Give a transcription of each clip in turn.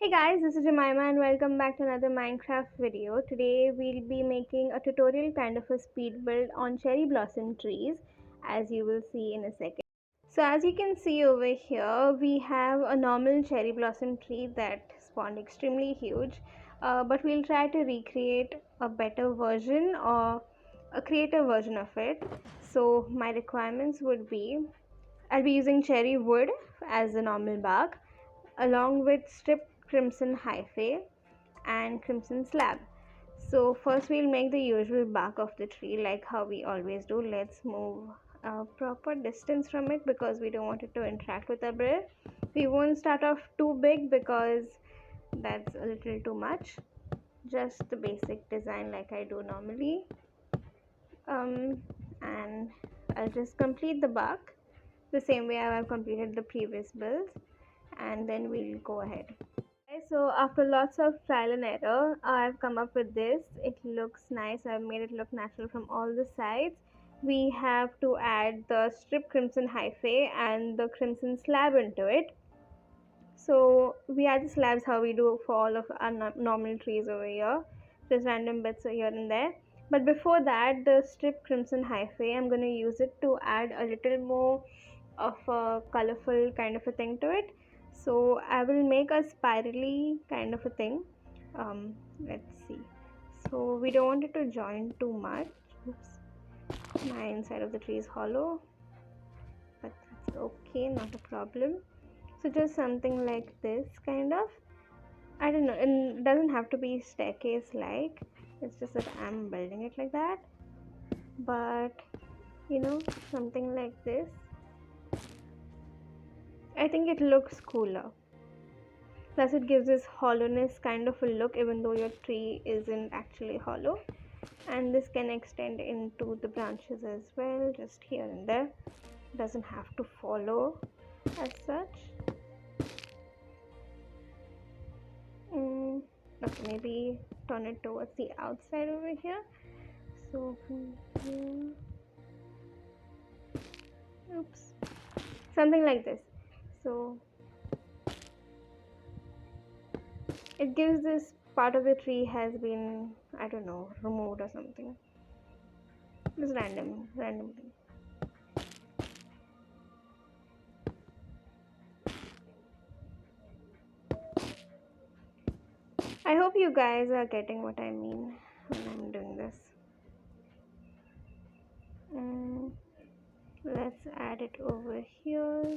Hey guys, this is Jemima and welcome back to another Minecraft video. Today we'll be making a tutorial kind of a speed build on cherry blossom trees, as you will see in a second. So as you can see over here, we have a normal cherry blossom tree that spawned extremely huge, but we'll try to recreate a better version or a creative version of it. So my requirements would be, I'll be using cherry wood as the normal bark, along with stripped crimson hyphae and crimson slab. So first we'll make the usual bark of the tree like how we always do. Let's move a proper distance from it because we don't want it to interact with our brain. We won't start off too big because that's a little too much. Just the basic design like I do normally. And I'll just complete the bark the same way I have completed the previous builds, and then we'll go ahead. Okay, so after lots of trial and error, I've come up with this. It looks nice. I've made it look natural from all the sides. We have to add the strip crimson hyphae and the crimson slab into it. So we add the slabs how we do for all of our normal trees over here, just random bits here and there. But before that, the strip crimson hyphae, I'm going to use it to add a little more of a colorful kind of a thing to it. So I will make a spirally kind of a thing. Let's see. So we don't want it to join too much. Oops. My inside of the tree is hollow, but that's okay, not a problem. So just something like this kind of, I don't know, it doesn't have to be staircase like, it's just that I'm building it like that, but you know, something like this. I think it looks cooler. Plus it gives this hollowness kind of a look even though your tree isn't actually hollow. And this can extend into the branches as well, just here and there. Doesn't have to follow as such. Okay, maybe turn it towards the outside over here. So oops, something like this. So it gives this part of the tree has been, I don't know, removed or something. Just randomly. I hope you guys are getting what I mean when I'm doing this. Let's add it over here.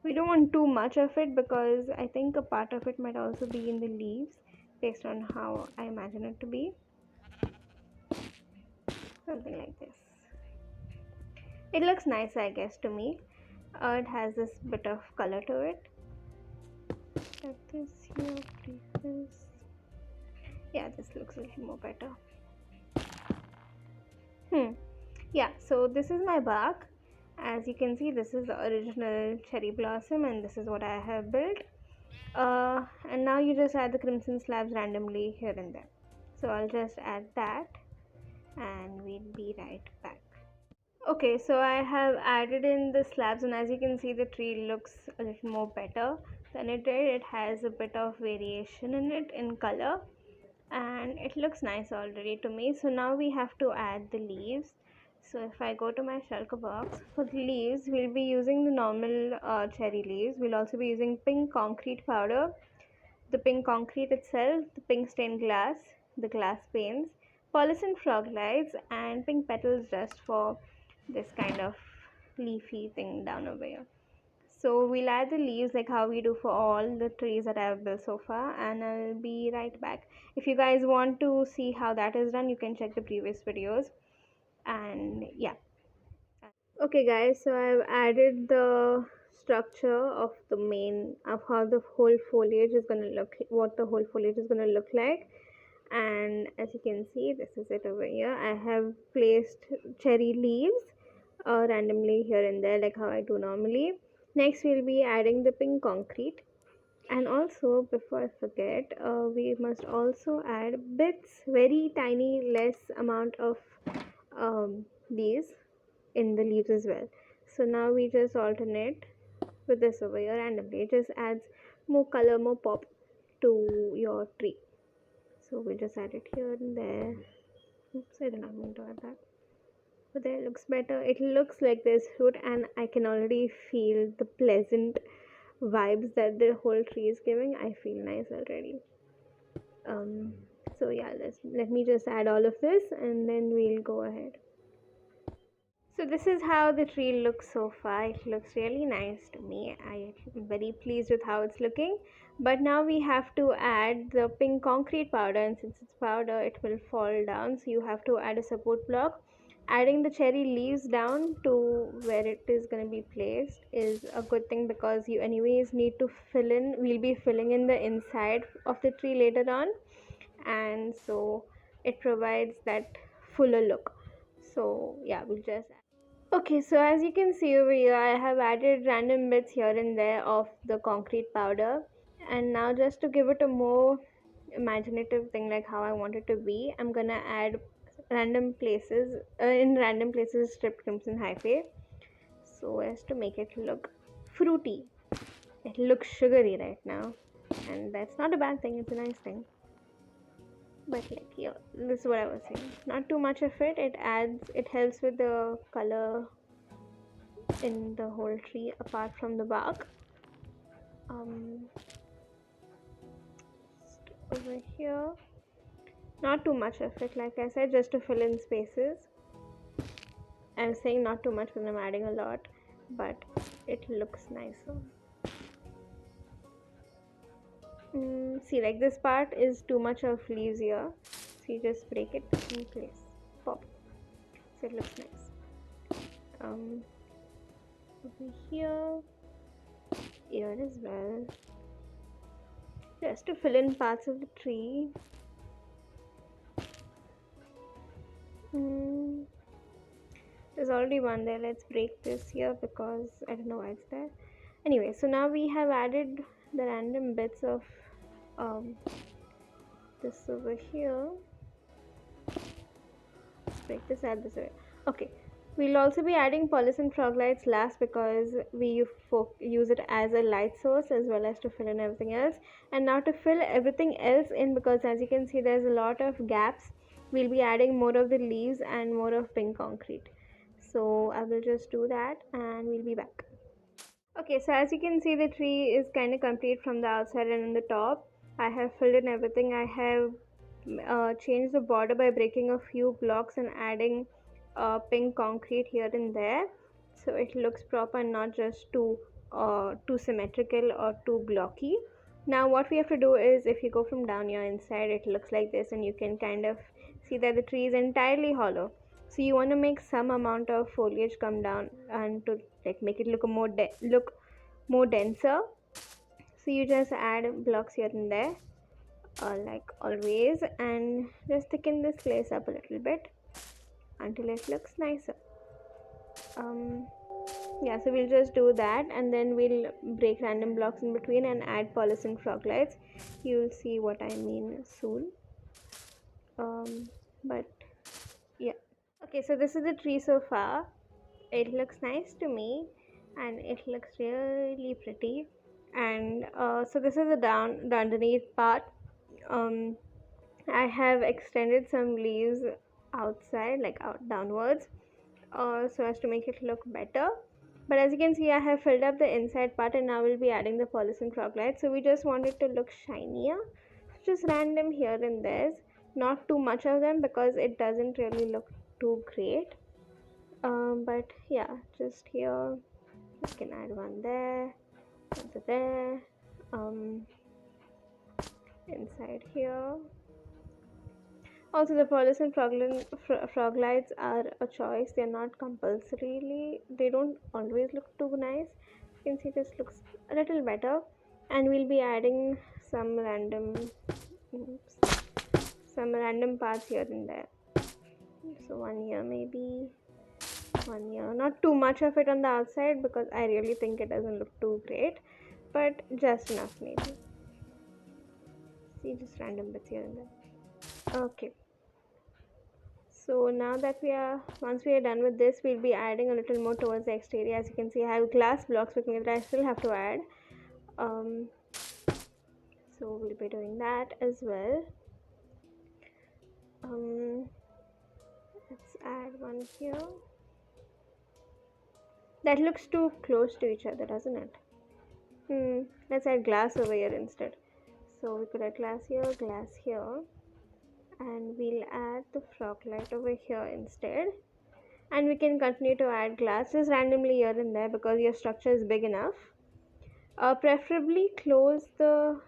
We don't want too much of it because I think a part of it might also be in the leaves based on how I imagine it to be. Something like this. It looks nice, I guess, to me. It has this bit of color to it. Like this here, this. Yeah, this looks a little more better. Yeah, so this is my bark. As you can see, this is the original cherry blossom and this is what I have built. And now you just add the crimson slabs randomly here and there. So I'll just add that and we'll be right back. Okay, so I have added in the slabs and as you can see the tree looks a little more better than it did. It has a bit of variation in it in color and it looks nice already to me. So now we have to add the leaves. So if I go to my shulker box, for the leaves we'll be using the normal cherry leaves. We'll also be using pink concrete powder, the pink concrete itself, the pink stained glass, the glass panes, polycene frog lights and pink petals just for this kind of leafy thing down over here. So we'll add the leaves like how we do for all the trees that I've built so far, and I'll be right back. If you guys want to see how that is done, you can check the previous videos. And yeah. Okay guys, so I've added the structure of the main of how the whole foliage is going to look, what the whole foliage is going to look like. And as you can see, this is it over here. I have placed cherry leaves randomly here and there like how I do normally. Next we'll be adding the pink concrete, and also before I forget, we must also add bits, very tiny less amount of these in the leaves as well. So now we just alternate with this over here randomly. It just adds more color, more pop to your tree. So we'll just add it here and there. Oops, I did not mean to add that. But there, it looks better. It looks like there's fruit, and I can already feel the pleasant vibes that the whole tree is giving. I feel nice already. Um, so yeah, let me just add all of this, and then we'll go ahead. So this is how the tree looks so far. It looks really nice to me. I am very pleased with how it's looking. But now we have to add the pink concrete powder, and since it's powder, it will fall down. So you have to add a support block. Adding the cherry leaves down to where it is going to be placed is a good thing, because you anyways need to fill in. We'll be filling in the inside of the tree later on, and so it provides that fuller look. So yeah, we'll just okay, so as you can see over here, I have added random bits here and there of the concrete powder, and now just to give it a more imaginative thing like how I want it to be, I'm gonna add random places in random places stripped crimson hyphae, so as to make it look fruity. It looks sugary right now, and that's not a bad thing, it's a nice thing. But like, yeah, this is what I was saying, not too much of it. It helps with the color in the whole tree apart from the bark. Just over here, not too much of it, like I said, just to fill in spaces. I'm saying not too much because I'm adding a lot, but it looks nicer. See, like this part is too much of leaves here, so you just break it in place, pop, so it looks nice. Over here as well, just to fill in parts of the tree. There's already one there. Let's break this here because I don't know why it's there. Anyway, so now we have added the random bits of this over here. Let's break this, add this away. Okay, we'll also be adding Polycent frog lights last, because we use it as a light source as well as to fill in everything else. And now to fill everything else in, because as you can see there's a lot of gaps, we'll be adding more of the leaves and more of pink concrete. So I will just do that and we'll be back. Okay, so as you can see, the tree is kind of complete from the outside and in the top. I have filled in everything. I have changed the border by breaking a few blocks and adding pink concrete here and there, so it looks proper and not just too symmetrical or too blocky. Now what we have to do is, if you go from down here inside, it looks like this, and you can kind of see that the tree is entirely hollow. So you want to make some amount of foliage come down and to like make it look look more denser. So you just add blocks here and there, like always, and just thicken this place up a little bit until it looks nicer. Yeah, so we'll just do that, and then we'll break random blocks in between and add Polycent frog lights. You'll see what I mean soon. But yeah, okay, so this is the tree so far. It looks nice to me, and it looks really pretty. And so this is the underneath part. I have extended some leaves outside, like out downwards, so as to make it look better. But as you can see, I have filled up the inside part, and now we'll be adding the Polycent frog light. So we just want it to look shinier, just random here and there, not too much of them because it doesn't really look too great. But yeah, just here you can add one there, one there, inside here. Also, the Polycent frog lights are a choice. They're not compulsorily. They don't always look too nice. You can see this looks a little better, and we'll be adding some random parts here and there. So one here maybe, one here. Not too much of it on the outside because I really think it doesn't look too great, but just enough maybe. See, just random bits here and there. Okay, So now that once we are done with this, we'll be adding a little more towards the exterior. As you can see, I have glass blocks with me that I still have to add. So we'll be doing that as well. Let's add one here. That looks too close to each other, doesn't it? Let's add glass over here instead. So we could add glass here, and we'll add the frog light over here instead. And we can continue to add glasses randomly here and there because your structure is big enough. Preferably close the,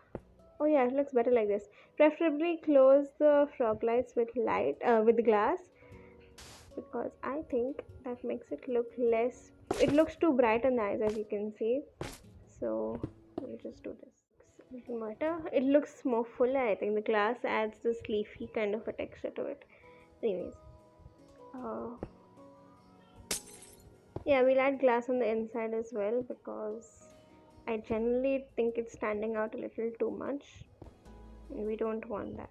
oh yeah, it looks better like this. Preferably close the frog lights with with glass, because I think that makes it look less, it looks too bright on the eyes, as you can see. So we'll just do this a little better. It looks more fuller. I think the glass adds this leafy kind of a texture to it. Anyways, yeah, we'll add glass on the inside as well because I generally think it's standing out a little too much and we don't want that.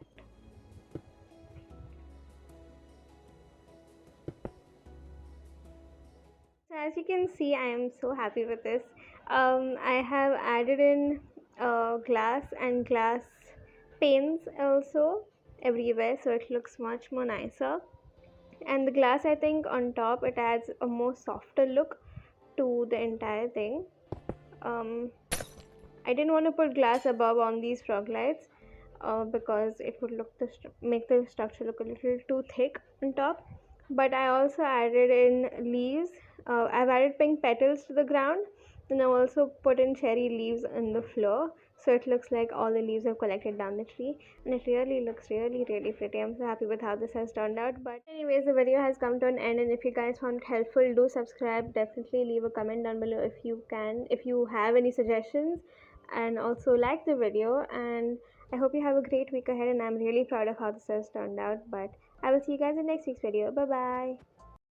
So as you can see, I am so happy with this. I have added in glass and glass panes also everywhere, so it looks much more nicer. And the glass, I think on top, it adds a more softer look to the entire thing. I didn't want to put glass above on these frog lights because it would make the structure look a little too thick on top. But I also added in leaves. I've added pink petals to the ground, and I've also put in cherry leaves on the floor, so it looks like all the leaves have collected down the tree, and it really looks really pretty. I'm so happy with how this has turned out. But anyways, the video has come to an end, and if you guys found it helpful, do subscribe. Definitely leave a comment down below if you can, if you have any suggestions, and also like the video. And I hope you have a great week ahead, and I'm really proud of how this has turned out. But I will see you guys in next week's video. Bye bye.